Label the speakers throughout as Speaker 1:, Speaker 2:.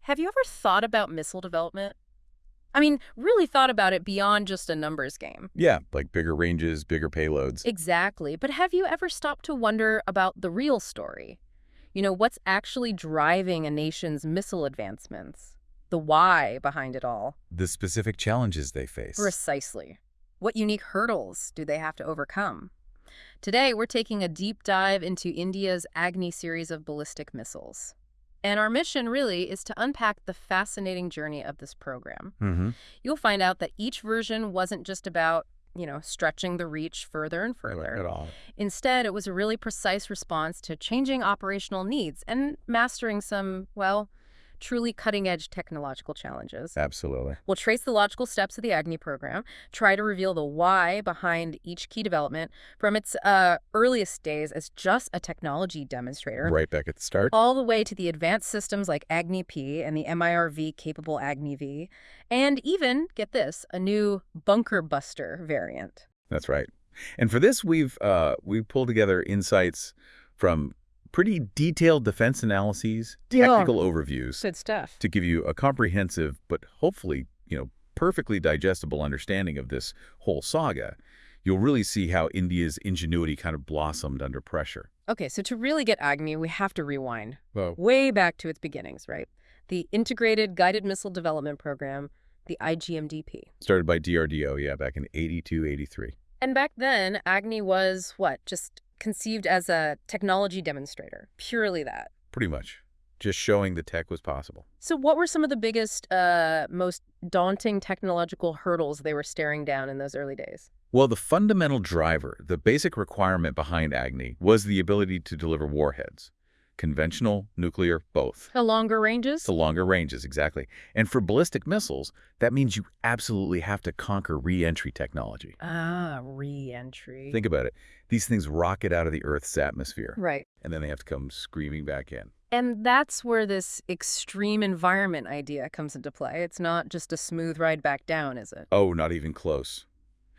Speaker 1: Have you ever thought about missile development? I mean, really thought about it beyond just a numbers game.
Speaker 2: Yeah, like bigger ranges, bigger payloads.
Speaker 1: Exactly. But have you ever stopped to wonder about the real story? What's actually driving a nation's missile advancements? The why behind it all.
Speaker 2: The specific challenges they face.
Speaker 1: Precisely. What unique hurdles do they have to overcome? Today, we're taking a deep dive into India's Agni series of ballistic missiles. And our mission really is to unpack the fascinating journey of this program.
Speaker 2: Mm-hmm.
Speaker 1: You'll find out that each version wasn't just about, stretching the reach further and further.
Speaker 2: At all.
Speaker 1: Instead, it was a really precise response to changing operational needs and mastering some, well, truly cutting-edge technological challenges.
Speaker 2: Absolutely.
Speaker 1: We'll trace the logical steps of the Agni program, try to reveal the why behind each key development from its earliest days as just a technology demonstrator,
Speaker 2: Right back at the start.
Speaker 1: all the way to the advanced systems like Agni P and the MIRV-capable Agni V, and even, get this, a new bunker buster variant.
Speaker 2: That's right. And for this, we've pulled together insights from pretty detailed defense analyses, technical overviews,
Speaker 1: Good stuff.
Speaker 2: to give you a comprehensive but hopefully, perfectly digestible understanding of this whole saga. You'll really see how India's ingenuity kind of blossomed under pressure.
Speaker 1: Okay, so to really get Agni, we have to rewind
Speaker 2: Well,
Speaker 1: way back to its beginnings, right? The Integrated Guided Missile Development Program, the IGMDP.
Speaker 2: started by DRDO, yeah, back in 82, 83.
Speaker 1: And back then, Agni was what? Just conceived as a technology demonstrator. Purely that.
Speaker 2: Pretty much. Just showing the tech was possible.
Speaker 1: So what were some of the biggest, most daunting technological hurdles they were staring down in those early days?
Speaker 2: Well, the fundamental driver, the basic requirement behind Agni, was the ability to deliver warheads. Conventional, nuclear, both.
Speaker 1: The longer ranges?
Speaker 2: The longer ranges, exactly. And for ballistic missiles, that means you absolutely have to conquer re-entry technology.
Speaker 1: Ah, re-entry.
Speaker 2: Think about it. These things rocket out of the Earth's atmosphere,
Speaker 1: Right.
Speaker 2: and then they have to come screaming back in.
Speaker 1: And that's where this extreme environment idea comes into play. It's not just a smooth ride back down, is it?
Speaker 2: Oh, not even close.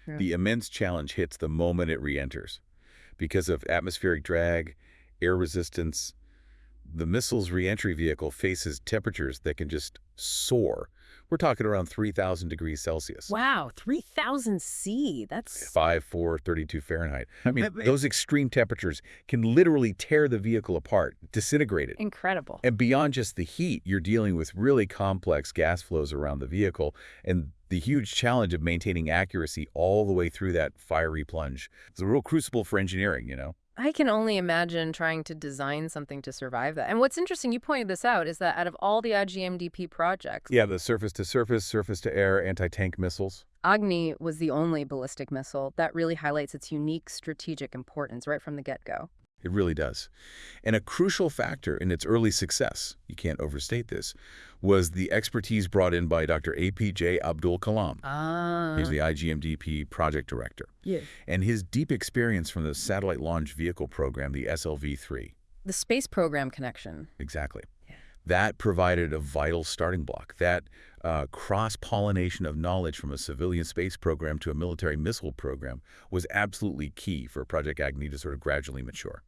Speaker 1: Yeah.
Speaker 2: The immense challenge hits the moment it re-enters. Because of atmospheric drag, air resistance, the missile's re-entry vehicle faces temperatures that can just soar. We're talking around 3,000 degrees Celsius.
Speaker 1: Wow, 3,000 C. That's
Speaker 2: 432 Fahrenheit. I mean, those extreme temperatures can literally tear the vehicle apart, disintegrate it.
Speaker 1: incredible.
Speaker 2: And beyond just the heat, you're dealing with really complex gas flows around the vehicle and the huge challenge of maintaining accuracy all the way through that fiery plunge. It's a real crucible for engineering,
Speaker 1: I can only imagine trying to design something to survive that. And what's interesting, you pointed this out, is that out of all the IGMDP projects,
Speaker 2: Yeah, the surface-to-surface, surface-to-air anti-tank missiles.
Speaker 1: Agni was the only ballistic missile that really highlights its unique strategic importance right from the get-go.
Speaker 2: It really does. And a crucial factor in its early success, you can't overstate this, was the expertise brought in by Dr. APJ Abdul Kalam.
Speaker 1: Ah.
Speaker 2: He's the IGMDP project director.
Speaker 1: Yeah.
Speaker 2: And his deep experience from the Satellite Launch Vehicle program, the SLV-3.
Speaker 1: The space program connection.
Speaker 2: Exactly.
Speaker 1: Yeah.
Speaker 2: That provided a vital starting block. That cross-pollination of knowledge from a civilian space program to a military missile program was absolutely key for Project Agni to sort of gradually mature.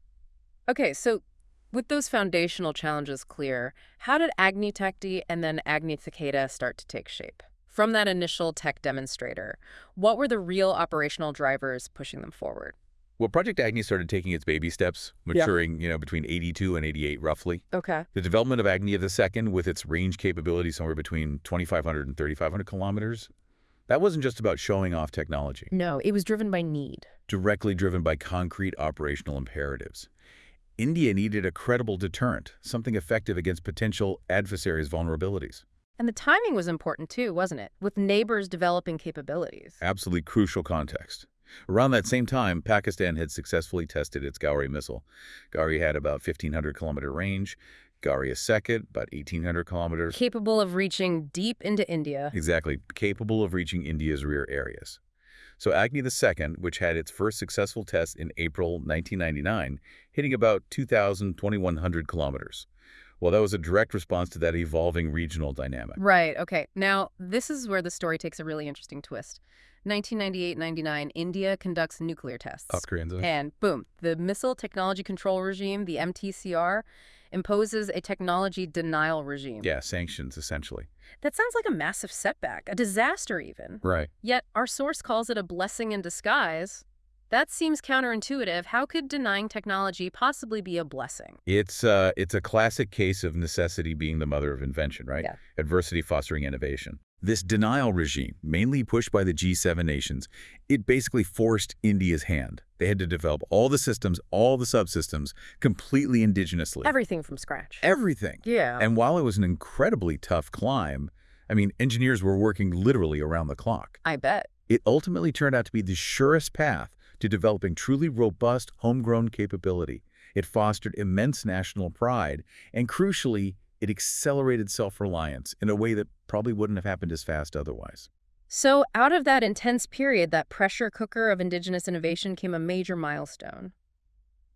Speaker 1: Okay, so with those foundational challenges clear, how did Agni Techdi and then Agni Cicada start to take shape? From that initial tech demonstrator, what were the real operational drivers pushing them forward?
Speaker 2: Well, Project Agni started taking its baby steps, maturing, between 82 and 88, roughly.
Speaker 1: Okay.
Speaker 2: The development of Agni of the second, with its range capability somewhere between 2,500 and 3,500 kilometers, that wasn't just about showing off technology.
Speaker 1: No, it was driven by need.
Speaker 2: Directly driven by concrete operational imperatives. India needed a credible deterrent, something effective against potential adversaries' vulnerabilities.
Speaker 1: And the timing was important too, wasn't it? With neighbors developing capabilities.
Speaker 2: Absolutely crucial context. Around that same time, Pakistan had successfully tested its Gauri missile. Gauri had about 1,500-kilometer range. Gauri a second, about 1,800 kilometers.
Speaker 1: Capable of reaching deep into India.
Speaker 2: Exactly, capable of reaching India's rear areas. So Agni II, which had its first successful test in April 1999, hitting about 2,100 kilometers. Well, that was a direct response to that evolving regional dynamic.
Speaker 1: Right, okay. Now, this is where the story takes a really interesting twist. 1998-99, India conducts nuclear tests.
Speaker 2: South Koreans.
Speaker 1: And boom, the Missile Technology Control Regime, the MTCR, imposes a technology denial regime.
Speaker 2: Yeah, sanctions, essentially.
Speaker 1: That sounds like a massive setback, a disaster even.
Speaker 2: Right.
Speaker 1: Yet our source calls it a blessing in disguise. That seems counterintuitive. How could denying technology possibly be a blessing?
Speaker 2: It's a classic case of necessity being the mother of invention, right?
Speaker 1: Yeah.
Speaker 2: Adversity fostering innovation. This denial regime, mainly pushed by the G7 nations, it basically forced India's hand. They had to develop all the systems, all the subsystems, completely indigenously.
Speaker 1: Everything from scratch.
Speaker 2: Everything.
Speaker 1: Yeah.
Speaker 2: And while it was an incredibly tough climb, I mean, engineers were working literally around the clock.
Speaker 1: I bet.
Speaker 2: It ultimately turned out to be the surest path to developing truly robust, homegrown capability. It fostered immense national pride, and crucially, it accelerated self-reliance in a way that probably wouldn't have happened as fast otherwise.
Speaker 1: So out of that intense period, that pressure cooker of indigenous innovation came a major milestone.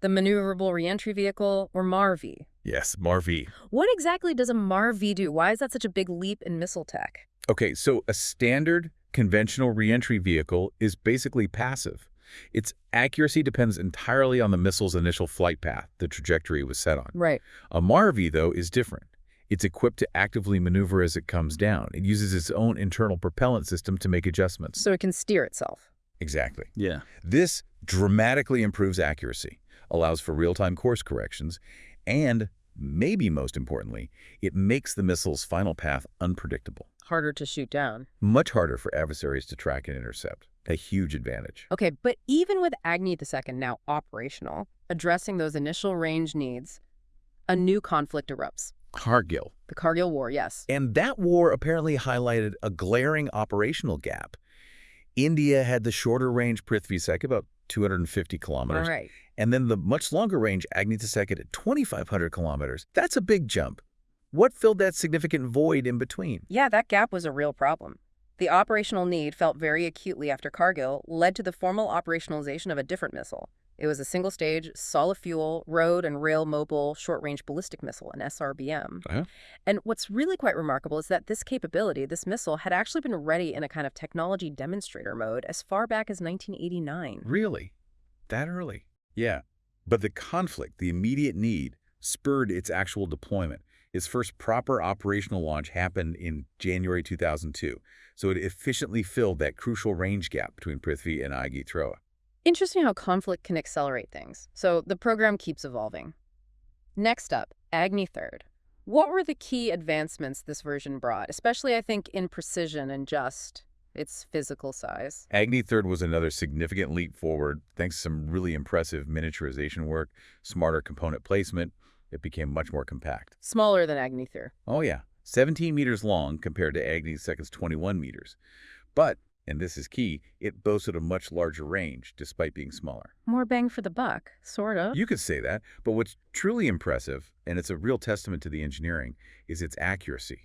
Speaker 1: The Maneuverable Reentry Vehicle, or MARV.
Speaker 2: Yes, MARV.
Speaker 1: What exactly does a MARV do? Why is that such a big leap in missile tech?
Speaker 2: Okay, so a standard conventional reentry vehicle is basically passive. Its accuracy depends entirely on the missile's initial flight path, the trajectory it was set on.
Speaker 1: Right.
Speaker 2: A MARV, though, is different. It's equipped to actively maneuver as it comes down. It uses its own internal propellant system to make adjustments.
Speaker 1: So it can steer itself.
Speaker 2: Exactly.
Speaker 3: Yeah.
Speaker 2: This dramatically improves accuracy, allows for real-time course corrections, and, maybe most importantly, it makes the missile's final path unpredictable.
Speaker 1: Harder to shoot down.
Speaker 2: Much harder for adversaries to track and intercept. A huge advantage.
Speaker 1: Okay, but even with Agni II now operational, addressing those initial range needs, a new conflict erupts.
Speaker 2: Cargill.
Speaker 1: The Kargil War, yes.
Speaker 2: And that war apparently highlighted a glaring operational gap. India had the shorter range Prithvi Second, about 250 kilometers.
Speaker 1: All right.
Speaker 2: And then the much longer range Agni II at 2,500 kilometers. That's a big jump. What filled that significant void in between?
Speaker 1: Yeah, that gap was a real problem. The operational need, felt very acutely after Kargil, led to the formal operationalization of a different missile. It was a single-stage, solid-fuel, road and rail mobile short-range ballistic missile, an SRBM.
Speaker 2: Uh-huh.
Speaker 1: And what's really quite remarkable is that this capability, this missile, had actually been ready in a kind of technology demonstrator mode as far back as 1989.
Speaker 2: Really? That early? Yeah. But the conflict, the immediate need, spurred its actual deployment. Its first proper operational launch happened in January 2002, so it efficiently filled that crucial range gap between Prithvi and Agni III.
Speaker 1: Interesting how conflict can accelerate things. So the program keeps evolving. Next up, Agni III. What were the key advancements this version brought, especially, I think, in precision and just its physical size?
Speaker 2: Agni III was another significant leap forward thanks to some really impressive miniaturization work, smarter component placement. It became much more compact.
Speaker 1: Smaller than Agni III.
Speaker 2: Oh yeah, 17 meters long compared to Agni II's 21 meters. But, and this is key, it boasted a much larger range despite being smaller.
Speaker 1: More bang for the buck, sort of.
Speaker 2: You could say that, but what's truly impressive, and it's a real testament to the engineering, is its accuracy.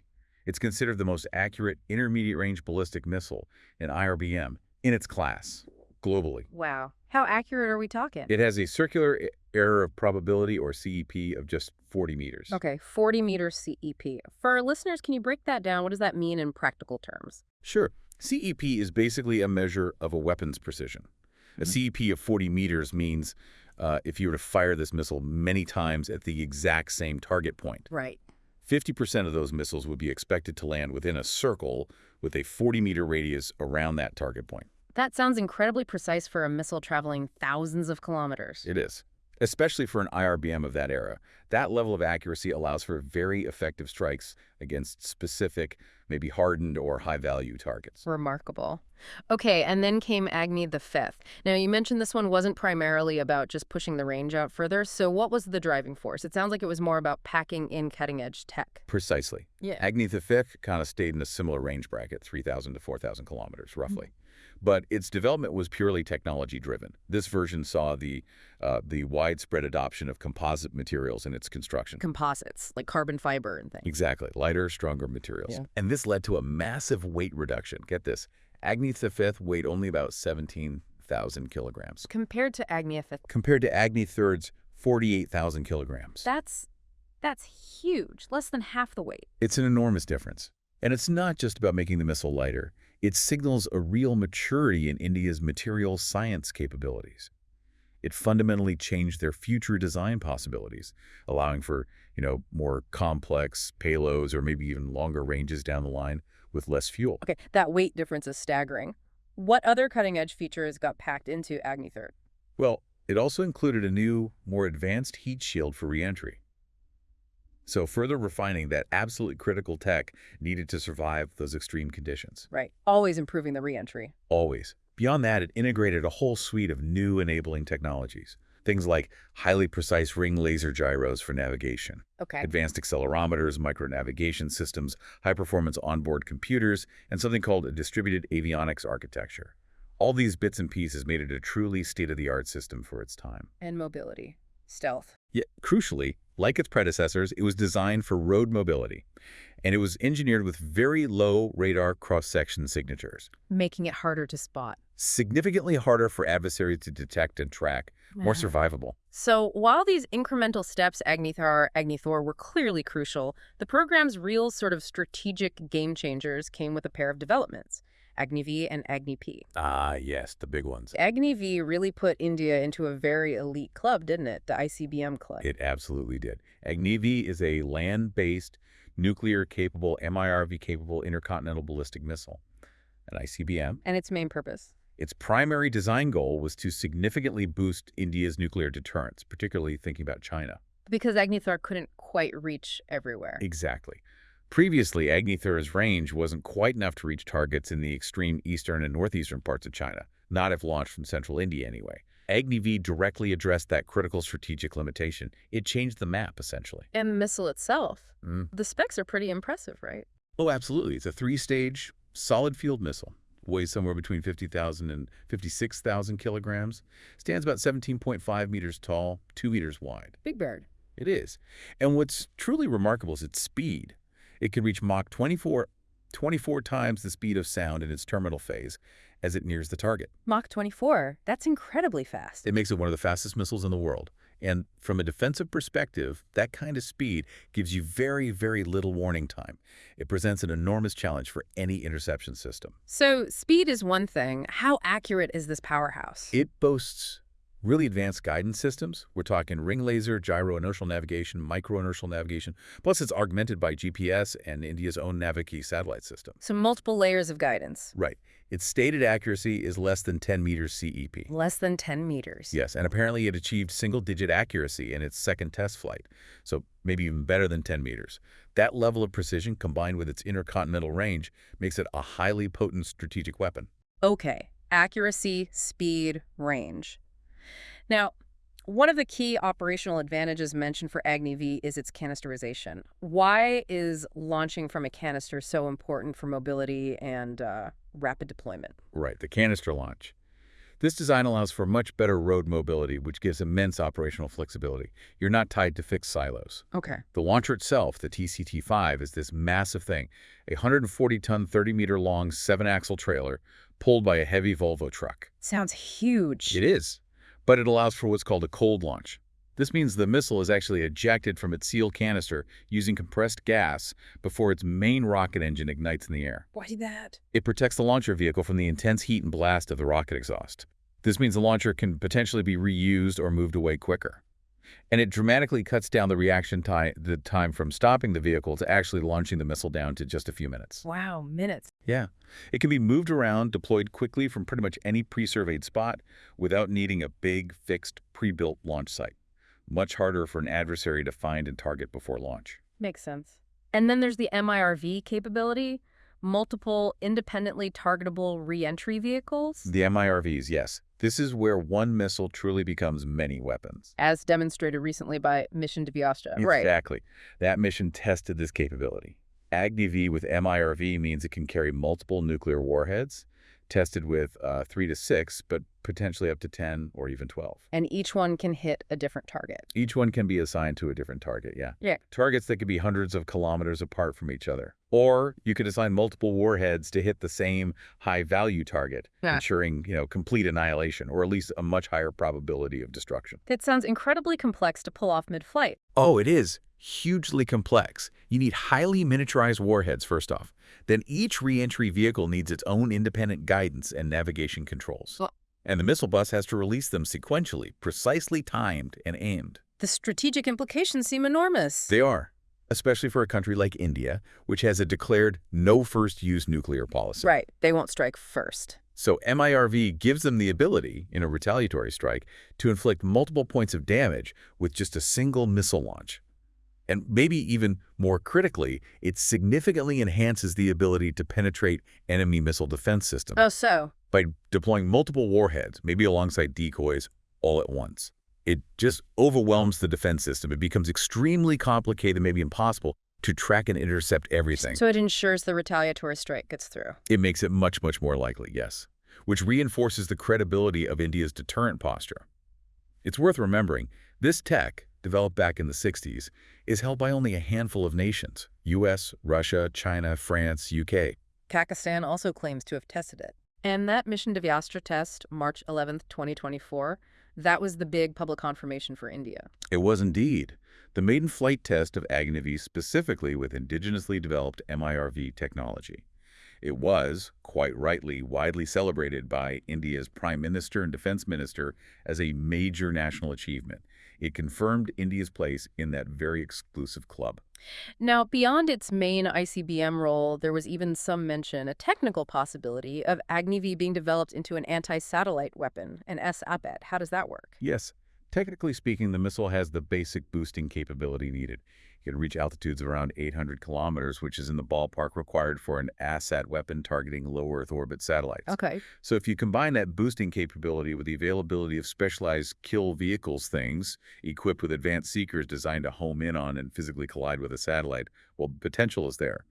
Speaker 2: It's considered the most accurate intermediate-range ballistic missile, an IRBM, in its class, globally.
Speaker 1: Wow. How accurate are we talking?
Speaker 2: It has a circular error of probability, or CEP, of just 40 meters.
Speaker 1: Okay, 40 meters CEP. For our listeners, can you break that down? What does that mean in practical terms?
Speaker 2: Sure. CEP is basically a measure of a weapon's precision. A CEP of 40 meters means if you were to fire this missile many times at the exact same target point.
Speaker 1: Right.
Speaker 2: 50% of those missiles would be expected to land within a circle with a 40-meter radius around that target point.
Speaker 1: That sounds incredibly precise for a missile traveling thousands of kilometers.
Speaker 2: It is, especially for an IRBM of that era. That level of accuracy allows for very effective strikes against specific, maybe hardened or high-value targets.
Speaker 1: Remarkable. Okay, and then came Agni V. Now, you mentioned this one wasn't primarily about just pushing the range out further, so what was the driving force? It sounds like it was more about packing in cutting-edge tech.
Speaker 2: Precisely.
Speaker 1: Yeah.
Speaker 2: Agni V kind of stayed in a similar range bracket, 3,000 to 4,000 kilometers, roughly. But its development was purely technology-driven. This version saw the widespread adoption of composite materials in its construction.
Speaker 1: Composites, like carbon fiber and things.
Speaker 2: Exactly. Lighter, stronger materials.
Speaker 1: Yeah.
Speaker 2: And this led to a massive weight reduction. Get this. Agni V weighed only about 17,000 kilograms.
Speaker 1: Compared to Agni V.
Speaker 2: Compared to Agni III's 48,000 kilograms.
Speaker 1: That's huge. Less than half the weight.
Speaker 2: It's an enormous difference. And it's not just about making the missile lighter. It signals a real maturity in India's materials science capabilities. It fundamentally changed their future design possibilities, allowing for, more complex payloads or maybe even longer ranges down the line with less fuel.
Speaker 1: Okay, that weight difference is staggering. What other cutting-edge features got packed into Agni 3rd?
Speaker 2: Well, it also included a new, more advanced heat shield for reentry. So further refining that absolutely critical tech needed to survive those extreme conditions.
Speaker 1: Right, always improving the reentry.
Speaker 2: Always. Beyond that, it integrated a whole suite of new enabling technologies. Things like highly precise ring laser gyros for navigation,
Speaker 1: Okay.
Speaker 2: advanced accelerometers, micro-navigation systems, high-performance onboard computers, and something called a distributed avionics architecture. All these bits and pieces made it a truly state-of-the-art system for its time.
Speaker 1: And mobility. Stealth.
Speaker 2: Yet, crucially, like its predecessors, it was designed for road mobility, and it was engineered with very low radar cross-section signatures,
Speaker 1: Making it harder to spot.
Speaker 2: significantly harder for adversaries to detect and track, more
Speaker 1: Yeah.
Speaker 2: survivable.
Speaker 1: So while these incremental steps, Agni Thor, were clearly crucial, the program's real sort of strategic game changers came with a pair of developments, Agni V and Agni P.
Speaker 2: Ah, yes, the big ones.
Speaker 1: Agni V really put India into a very elite club, didn't it? The ICBM club.
Speaker 2: It absolutely did. Agni is a land-based, nuclear-capable, MIRV-capable intercontinental ballistic missile, an ICBM.
Speaker 1: And its main purpose.
Speaker 2: Its primary design goal was to significantly boost India's nuclear deterrence, particularly thinking about China.
Speaker 1: Because Agni Thor couldn't quite reach everywhere.
Speaker 2: Exactly. Previously, Agni 3's range wasn't quite enough to reach targets in the extreme eastern and northeastern parts of China, not if launched from central India anyway. Agni V directly addressed that critical strategic limitation. It changed the map, essentially.
Speaker 1: And the missile itself. The specs are pretty impressive, right?
Speaker 2: Oh, absolutely. It's a three-stage, solid field missile. Weighs somewhere between 50,000 and 56,000 kilograms. Stands about 17.5 meters tall, 2 meters wide.
Speaker 1: Big bird.
Speaker 2: It is. And what's truly remarkable is its speed. It can reach Mach 24 times the speed of sound in its terminal phase as it nears the target.
Speaker 1: Mach 24. That's incredibly fast.
Speaker 2: It makes it one of the fastest missiles in the world. And from a defensive perspective, that kind of speed gives you very, very little warning time. It presents an enormous challenge for any interception system.
Speaker 1: So speed is one thing. How accurate is this powerhouse?
Speaker 2: It boasts really advanced guidance systems. We're talking ring laser, gyro inertial navigation, micro inertial navigation. Plus, it's augmented by GPS and India's own Naviki satellite system.
Speaker 1: So multiple layers of guidance.
Speaker 2: Right. Its stated accuracy is less than 10 meters CEP.
Speaker 1: Less than 10 meters.
Speaker 2: Yes, and apparently it achieved single-digit accuracy in its second test flight, so maybe even better than 10 meters. That level of precision, combined with its intercontinental range, makes it a highly potent strategic weapon.
Speaker 1: Okay. Accuracy, speed, range. Now, one of the key operational advantages mentioned for Agni V is its canisterization. Why is launching from a canister so important for mobility and rapid deployment?
Speaker 2: Right, the canister launch. This design allows for much better road mobility, which gives immense operational flexibility. You're not tied to fixed silos.
Speaker 1: Okay.
Speaker 2: The launcher itself, the TCT-5, is this massive thing, a 140-ton, 30-meter-long, 7-axle trailer pulled by a heavy Volvo truck.
Speaker 1: Sounds huge.
Speaker 2: It is, but it allows for what's called a cold launch. This means the missile is actually ejected from its sealed canister using compressed gas before its main rocket engine ignites in the air.
Speaker 1: Why that?
Speaker 2: It protects the launcher vehicle from the intense heat and blast of the rocket exhaust. This means the launcher can potentially be reused or moved away quicker. And it dramatically cuts down the time from stopping the vehicle to actually launching the missile down to just a few minutes.
Speaker 1: Wow, minutes.
Speaker 2: Yeah. It can be moved around, deployed quickly from pretty much any pre-surveyed spot without needing a big, fixed, pre-built launch site. Much harder for an adversary to find and target before launch.
Speaker 1: Makes sense. And then there's the MIRV capability, multiple independently targetable re-entry vehicles.
Speaker 2: The MIRVs, yes. This is where one missile truly becomes many weapons.
Speaker 1: As demonstrated recently by Mission to Vyazhta. Right.
Speaker 2: Exactly. That mission tested this capability. Agni V with MIRV means it can carry multiple nuclear warheads, tested with 3 to 6, but potentially up to 10 or even 12.
Speaker 1: And each one can hit a different target.
Speaker 2: Each one can be assigned to a different target, yeah.
Speaker 1: Yeah.
Speaker 2: Targets that could be hundreds of kilometers apart from each other. Or you could assign multiple warheads to hit the same high-value target, ensuring, complete annihilation, or at least a much higher probability of destruction.
Speaker 1: It sounds incredibly complex to pull off mid-flight.
Speaker 2: Oh, it is. Hugely complex. You need highly miniaturized warheads, first off. Then each re-entry vehicle needs its own independent guidance and navigation controls.
Speaker 1: Well-
Speaker 2: And the missile bus has to release them sequentially, precisely timed and aimed.
Speaker 1: The strategic implications seem enormous.
Speaker 2: They are, especially for a country like India, which has a declared no first-use nuclear policy.
Speaker 1: Right, they won't strike first.
Speaker 2: So MIRV gives them the ability, in a retaliatory strike, to inflict multiple points of damage with just a single missile launch. And maybe even more critically, it significantly enhances the ability to penetrate enemy missile defense systems.
Speaker 1: Oh, so?
Speaker 2: By deploying multiple warheads, maybe alongside decoys, all at once. It just overwhelms the defense system. It becomes extremely complicated, maybe impossible, to track and intercept everything.
Speaker 1: So it ensures the retaliatory strike gets through.
Speaker 2: It makes it much, much more likely, yes, which reinforces the credibility of India's deterrent posture. It's worth remembering, this tech, developed back in the 60s, is held by only a handful of nations: US, Russia, China, France, UK.
Speaker 1: Pakistan also claims to have tested it. And that mission to Vyastra test, March 11th, 2024, that was the big public confirmation for India.
Speaker 2: It was indeed. The maiden flight test of Agni specifically with indigenously developed MIRV technology. It was, quite rightly, widely celebrated by India's Prime Minister and Defense Minister as a major national achievement. It confirmed India's place in that very exclusive club.
Speaker 1: Now, beyond its main ICBM role, there was even some mention, a technical possibility, of Agni V being developed into an anti-satellite weapon, an S-APET. How does that work?
Speaker 2: Yes, technically speaking, the missile has the basic boosting capability needed. It can reach altitudes of around 800 kilometers, which is in the ballpark required for an ASAT weapon targeting low Earth orbit satellites.
Speaker 1: Okay.
Speaker 2: So if you combine that boosting capability with the availability of specialized kill vehicles things equipped with advanced seekers designed to home in on and physically collide with a satellite, well, potential is there.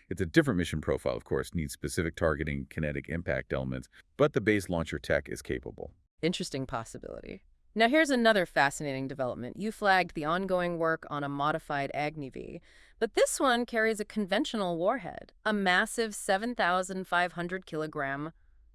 Speaker 2: It's a different mission profile, of course, needs specific targeting kinetic impact elements, but the base launcher tech is capable.
Speaker 1: Interesting possibility. Now here's another fascinating development. You flagged the ongoing work on a modified Agni V, but this one carries a conventional warhead, a massive 7,500 kilogram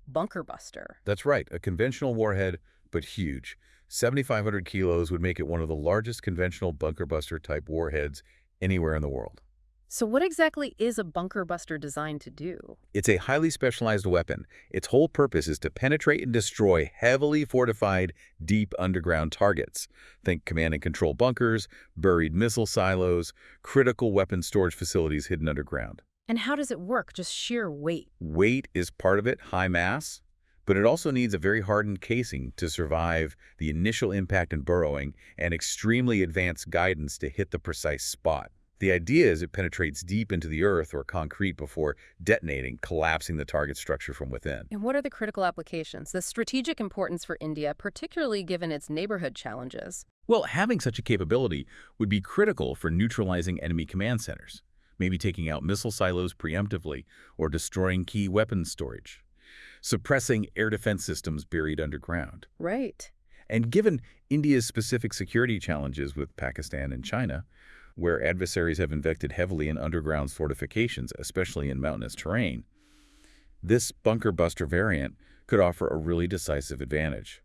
Speaker 1: bunker buster.
Speaker 2: That's right, a conventional warhead, but huge. 7,500 kilos would make it one of the largest conventional bunker buster type warheads anywhere in the world.
Speaker 1: So what exactly is a bunker buster designed to do?
Speaker 2: It's a highly specialized weapon. Its whole purpose is to penetrate and destroy heavily fortified, deep underground targets. Think command and control bunkers, buried missile silos, critical weapon storage facilities hidden underground.
Speaker 1: And how does it work? Just sheer weight?
Speaker 2: Weight is part of it, high mass, but it also needs a very hardened casing to survive the initial impact and burrowing and extremely advanced guidance to hit the precise spot. The idea is it penetrates deep into the earth or concrete before detonating, collapsing the target structure from within.
Speaker 1: And what are the critical applications, the strategic importance for India, particularly given its neighborhood challenges?
Speaker 2: Well, having such a capability would be critical for neutralizing enemy command centers, maybe taking out missile silos preemptively or destroying key weapons storage, suppressing air defense systems buried underground.
Speaker 1: Right.
Speaker 2: And given India's specific security challenges with Pakistan and China, where adversaries have invested heavily in underground fortifications, especially in mountainous terrain, this bunker buster variant could offer a really decisive advantage,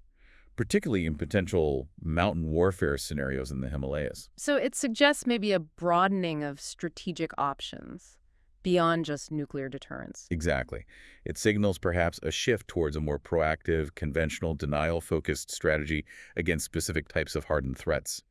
Speaker 2: particularly in potential mountain warfare scenarios in the Himalayas.
Speaker 1: So it suggests maybe a broadening of strategic options beyond just nuclear deterrence.
Speaker 2: Exactly. It signals perhaps a shift towards a more proactive, conventional, denial-focused strategy against specific types of hardened threats.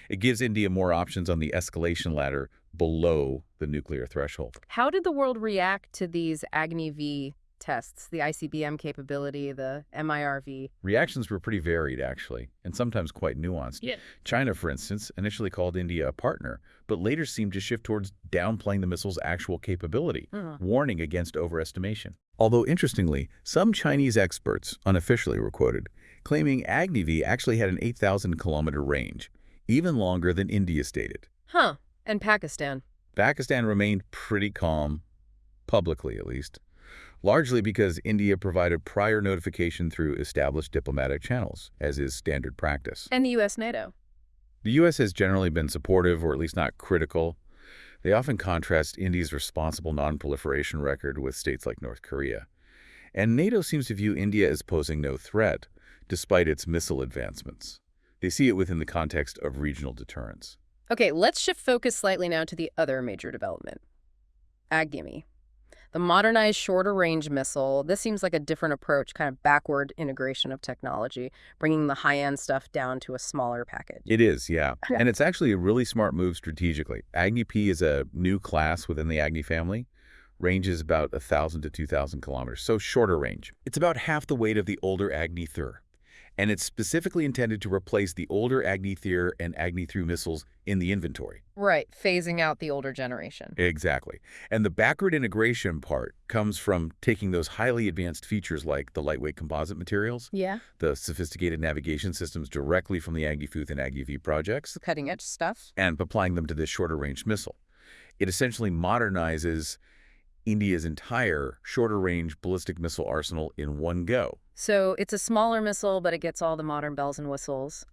Speaker 2: It gives India more options on the escalation ladder below the nuclear threshold.
Speaker 1: How did the world react to these Agni V tests, the ICBM capability, the MIRV?
Speaker 2: Reactions were pretty varied, actually, and sometimes quite nuanced.
Speaker 1: Yeah.
Speaker 2: China, for instance, initially called India a partner, but later seemed to shift towards downplaying the missile's actual capability, warning against overestimation. Although, interestingly, some Chinese experts, unofficially were quoted, claiming Agni V actually had an 8,000-kilometer range, even longer than India stated.
Speaker 1: Huh. And Pakistan?
Speaker 2: Pakistan remained pretty calm, publicly at least, largely because India provided prior notification through established diplomatic channels, as is standard practice.
Speaker 1: And the U.S. NATO?
Speaker 2: The U.S. has generally been supportive, or at least not critical. They often contrast India's responsible non-proliferation record with states like North Korea. And NATO seems to view India as posing no threat, despite its missile advancements. They see it within the context of regional deterrence.
Speaker 1: Okay, let's shift focus slightly now to the other major development, Agni. The modernized shorter-range missile, this seems like a different approach, kind of backward integration of technology, bringing the high-end stuff down to a smaller package.
Speaker 2: It is, yeah.
Speaker 1: Yeah.
Speaker 2: And it's actually a really smart move strategically. Agni P is a new class within the Agni family. Range is about 1,000 to 2,000 kilometers, so shorter range. It's about half the weight of the older Agni Thur, and it's specifically intended to replace the older Agni Thur and Agni Thru missiles in the inventory.
Speaker 1: Right, phasing out the older generation.
Speaker 2: Exactly. And the backward integration part comes from taking those highly advanced features like the lightweight composite materials,
Speaker 1: Yeah.
Speaker 2: the sophisticated navigation systems directly from the Agni Futh and Agni V projects,
Speaker 1: Cutting-edge stuff.
Speaker 2: and applying them to this shorter range missile. It essentially modernizes India's entire shorter-range ballistic missile arsenal in one go.
Speaker 1: So it's a smaller missile, but it gets all the modern bells and whistles.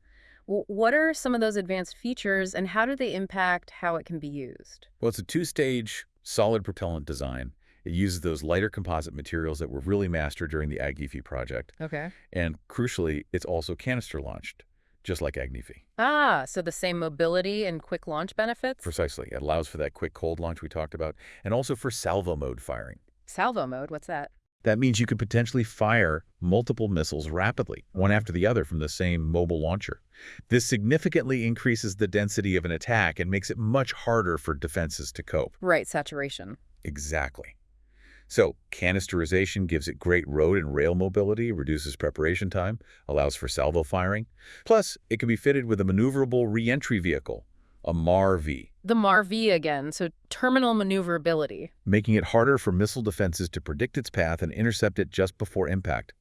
Speaker 1: What are some of those advanced features, and how do they impact how it can be used?
Speaker 2: Well, it's a two-stage, solid propellant design. It uses those lighter composite materials that were really mastered during the Agni V project.
Speaker 1: Okay.
Speaker 2: And crucially, it's also canister-launched, just like Agni V.
Speaker 1: Ah, so the same mobility and quick launch benefits?
Speaker 2: Precisely. It allows for that quick cold launch we talked about, and also for salvo mode firing.
Speaker 1: Salvo mode, what's that?
Speaker 2: That means you could potentially fire multiple missiles rapidly, one after the other from the same mobile launcher. This significantly increases the density of an attack and makes it much harder for defenses to cope.
Speaker 1: Right, saturation.
Speaker 2: Exactly. So canisterization gives it great road and rail mobility, reduces preparation time, allows for salvo firing. Plus, it can be fitted with a maneuverable re-entry vehicle, a MAR-V,
Speaker 1: The MAR-V again, so terminal maneuverability.
Speaker 2: making it harder for missile defenses to predict its path and intercept it just before impact.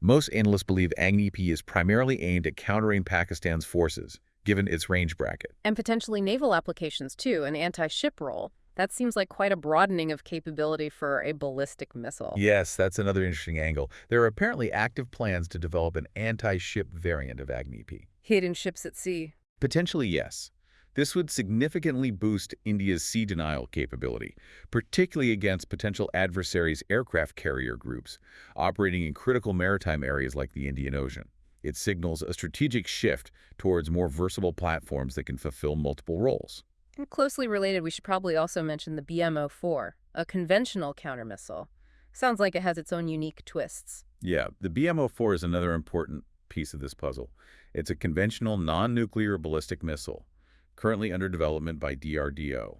Speaker 2: Most analysts believe Agni P is primarily aimed at countering Pakistan's forces, given its range bracket.
Speaker 1: And potentially naval applications, too, an anti-ship role. That seems like quite a broadening of capability for a ballistic missile.
Speaker 2: Yes, that's another interesting angle. There are apparently active plans to develop an anti-ship variant of Agni P.
Speaker 1: Hidden ships at sea.
Speaker 2: Potentially, yes. This would significantly boost India's sea denial capability, particularly against potential adversaries' aircraft carrier groups operating in critical maritime areas like the Indian Ocean. It signals a strategic shift towards more versatile platforms that can fulfill multiple roles.
Speaker 1: And closely related, we should probably also mention the BMO-4, a conventional countermissile. Sounds like it has its own unique twists.
Speaker 2: Yeah, the BMO-4 is another important piece of this puzzle. It's a conventional non-nuclear ballistic missile, currently under development by DRDO.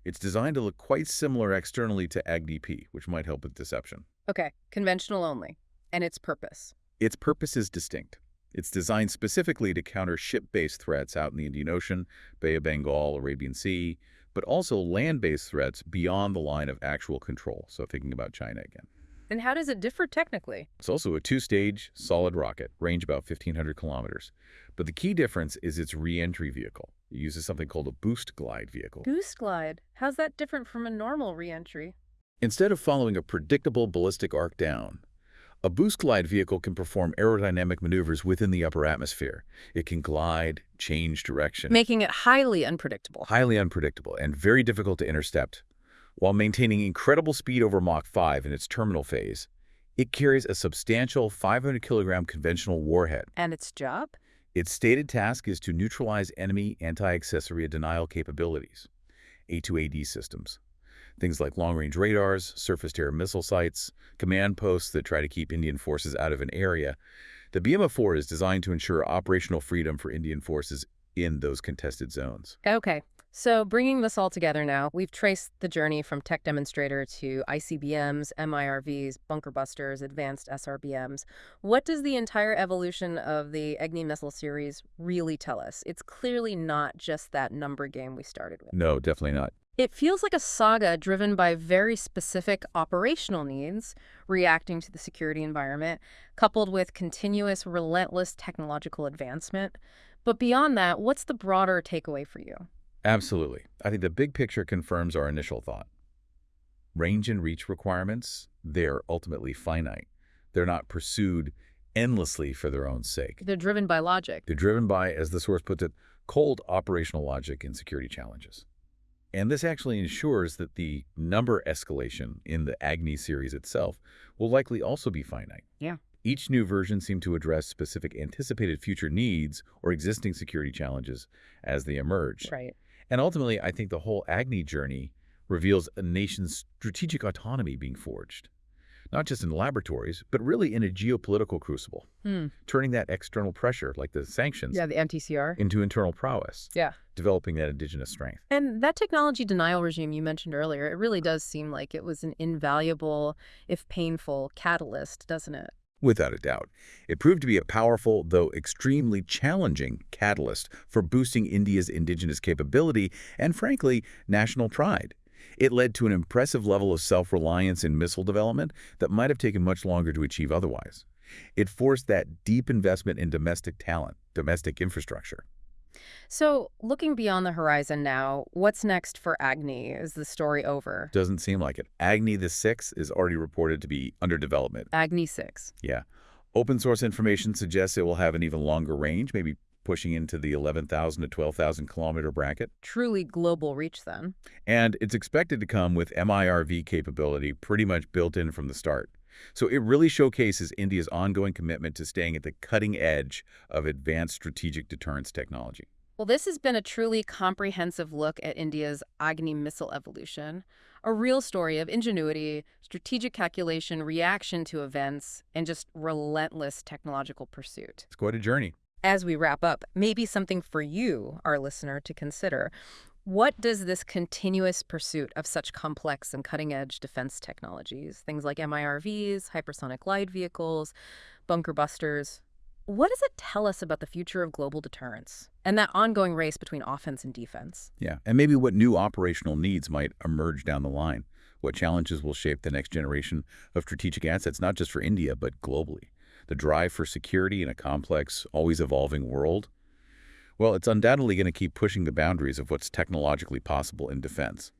Speaker 2: It's designed to look quite similar externally to Agni P, which might help with deception.
Speaker 1: Okay, conventional only. And its purpose.
Speaker 2: Its purpose is distinct. It's designed specifically to counter ship-based threats out in the Indian Ocean, Bay of Bengal, Arabian Sea, but also land-based threats beyond the line of actual control, so thinking about China again.
Speaker 1: And how does it differ technically?
Speaker 2: It's also a two-stage, solid rocket, range about 1,500 kilometers. But the key difference is its re-entry vehicle. It uses something called a boost glide vehicle.
Speaker 1: Boost glide. How's that different from a normal re-entry?
Speaker 2: Instead of following a predictable ballistic arc down, a boost glide vehicle can perform aerodynamic maneuvers within the upper atmosphere. It can glide, change direction.
Speaker 1: Making it highly unpredictable.
Speaker 2: Highly unpredictable and very difficult to intercept. While maintaining incredible speed over Mach 5 in its terminal phase, it carries a substantial 500-kilogram conventional warhead.
Speaker 1: And its job?
Speaker 2: Its stated task is to neutralize enemy anti-accessory denial capabilities, A2AD systems. Things like long-range radars, surface-to-air missile sites, command posts that try to keep Indian forces out of an area. The BMO-4 is designed to ensure operational freedom for Indian forces in those contested zones.
Speaker 1: Okay, so bringing this all together now, we've traced the journey from tech demonstrator to ICBMs, MIRVs, bunker busters, advanced SRBMs. What does the entire evolution of the Agni missile series really tell us? It's clearly not just that number game we started with.
Speaker 2: No, definitely not.
Speaker 1: It feels like a saga driven by very specific operational needs, reacting to the security environment, coupled with continuous, relentless technological advancement. But beyond that, what's the broader takeaway for you?
Speaker 2: Absolutely. I think the big picture confirms our initial thought. Range and reach requirements, they're ultimately finite. They're not pursued endlessly for their own sake.
Speaker 1: They're driven by logic.
Speaker 2: They're driven by, as the source puts it, cold operational logic and security challenges. And this actually ensures that the number escalation in the Agni series itself will likely also be finite.
Speaker 1: Yeah.
Speaker 2: Each new version seemed to address specific anticipated future needs or existing security challenges as they emerged.
Speaker 1: Right.
Speaker 2: And ultimately, I think the whole Agni journey reveals a nation's strategic autonomy being forged, not just in laboratories, but really in a geopolitical crucible,
Speaker 1: Hmm.
Speaker 2: turning that external pressure, like the sanctions,
Speaker 1: Yeah, the MTCR.
Speaker 2: into internal prowess,
Speaker 1: Yeah.
Speaker 2: developing that indigenous strength.
Speaker 1: And that technology denial regime you mentioned earlier, it really does seem like it was an invaluable, if painful, catalyst, doesn't it?
Speaker 2: Without a doubt, it proved to be a powerful, though extremely challenging, catalyst for boosting India's indigenous capability and, frankly, national pride. It led to an impressive level of self-reliance in missile development that might have taken much longer to achieve otherwise. It forced that deep investment in domestic talent, domestic infrastructure.
Speaker 1: So, looking beyond the horizon now, what's next for Agni? Is the story over?
Speaker 2: Doesn't seem like it. Agni the 6th is already reported to be under development.
Speaker 1: Agni 6.
Speaker 2: Yeah. Open source information suggests it will have an even longer range, maybe pushing into the 11,000 to 12,000 kilometer bracket.
Speaker 1: Truly global reach, then.
Speaker 2: And it's expected to come with MIRV capability pretty much built in from the start. So it really showcases India's ongoing commitment to staying at the cutting edge of advanced strategic deterrence technology.
Speaker 1: Well, this has been a truly comprehensive look at India's Agni missile evolution, a real story of ingenuity, strategic calculation, reaction to events, and just relentless technological pursuit.
Speaker 2: It's quite a journey.
Speaker 1: As we wrap up, maybe something for you, our listener, to consider. What does this continuous pursuit of such complex and cutting-edge defense technologies, things like MIRVs, hypersonic glide vehicles, bunker busters, what does it tell us about the future of global deterrence and that ongoing race between offense and defense?
Speaker 2: Yeah, and maybe what new operational needs might emerge down the line. What challenges will shape the next generation of strategic assets, not just for India, but globally. The drive for security in a complex, always evolving world. Well, it's undoubtedly going to keep pushing the boundaries of what's technologically possible in defense.